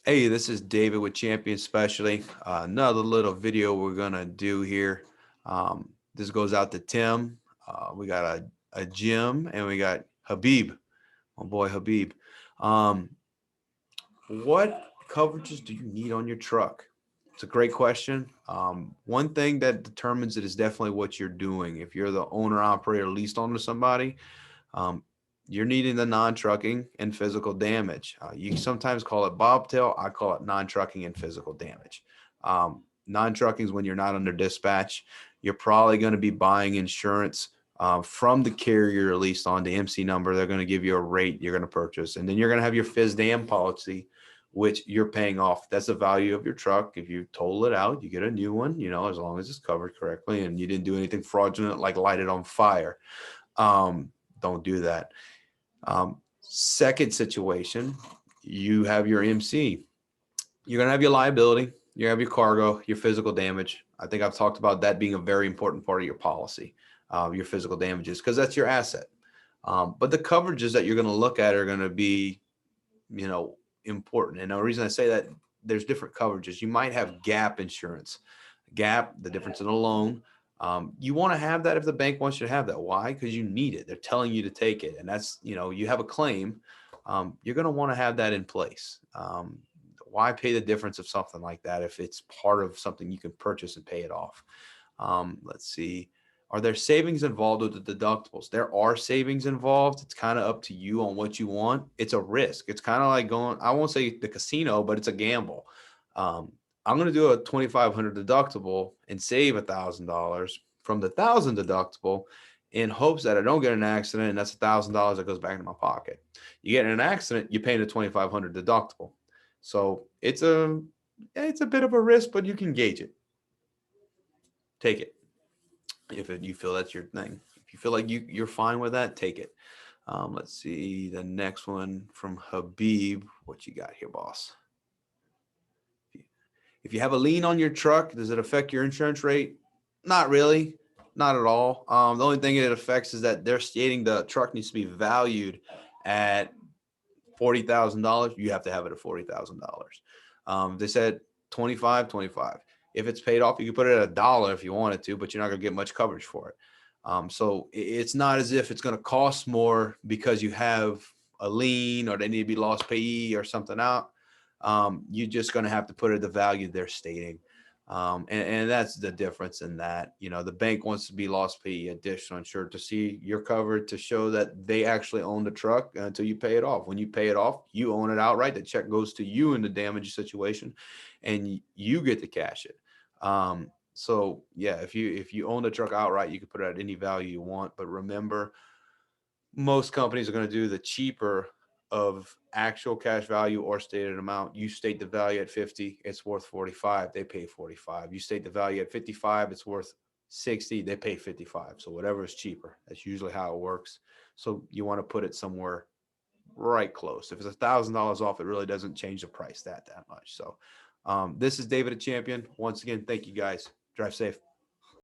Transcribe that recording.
Hey, this is David with Champion Specialty. Another little video we're gonna do here. This goes out to Tim. We got a Jim and we got Habib. My boy Habib. Um, what coverages do you need on your truck? It's a great question. One thing that determines it is definitely what you're doing. If you're the owner operator leased onto somebody, um, you're needing the non-trucking and physical damage. You sometimes call it bobtail. I call it non-trucking and physical damage. Non-trucking is when you're not under dispatch. You're probably going to be buying insurance from the carrier released on the MC number. They're going to give you a rate you're going to purchase, and then you're going to have your phys dam policy, which you're paying off. That's the value of your truck. If you total it out, you get a new one. As long as it's covered correctly and you didn't do anything fraudulent like light it on fire. Um, don't do that. Second situation, you have your MC. You're going to have your liability, you have your cargo, your physical damage. I think I've talked about that being a very important part of your policy, your physical damages, because that's your asset. But the coverages that you're going to look at are going to be, you know, important. And the reason I say that, there's different coverages. You might have gap insurance. Gap, the difference in a loan. You want to have that if the bank wants you to have that. Why? Because you need it. They're telling you to take it, and that's, you have a claim. You're going to want to have that in place. Why pay the difference of something like that if it's part of something you can purchase and pay it off? Let's see. Are there savings involved with the deductibles? There are savings involved. It's kind of up to you on what you want. It's a risk. It's kind of like going, I won't say the casino, but it's a gamble. Um, I'm going to do a 2,500 deductible and save $1,000 from the 1,000 deductible in hopes that I don't get in an accident, and that's $1,000 that goes back into my pocket. You get in an accident, you're paying a 2,500 deductible. So it's a bit of a risk, but you can gauge it. Take it if you feel that's your thing. If you feel like you're fine with that, take it. Let's see the next one from Habib. What you got here, boss? If you have a lien on your truck, does it affect your insurance rate? Not really, not at all. The only thing it affects is that they're stating the truck needs to be valued at $40,000. You have to have it at $40,000. They said 25, 25. If it's paid off, you can put it at $1 if you wanted to, but you're not going to get much coverage for it. So it's not as if it's going to cost more because you have a lien or they need to be lost payee or something out. You're just going to have to put it at the value they're stating. And that's the difference in that. The bank wants to be lost payee additional insured to see you're covered, to show that they actually own the truck until you pay it off. When you pay it off, you own it outright. The check goes to you in the damage situation, and you get to cash it. So yeah, if you own the truck outright, you can put it at any value you want. But remember, most companies are going to do the cheaper of actual cash value or stated amount. You state the value at 50, it's worth 45, they pay 45. You state the value at 55, it's worth 60, they pay 55. So whatever is cheaper, that's usually how it works. So you want to put it somewhere right close. If it's $1,000 off, it really doesn't change the price that much. So this is David a Champion. Once again, thank you guys. Drive safe.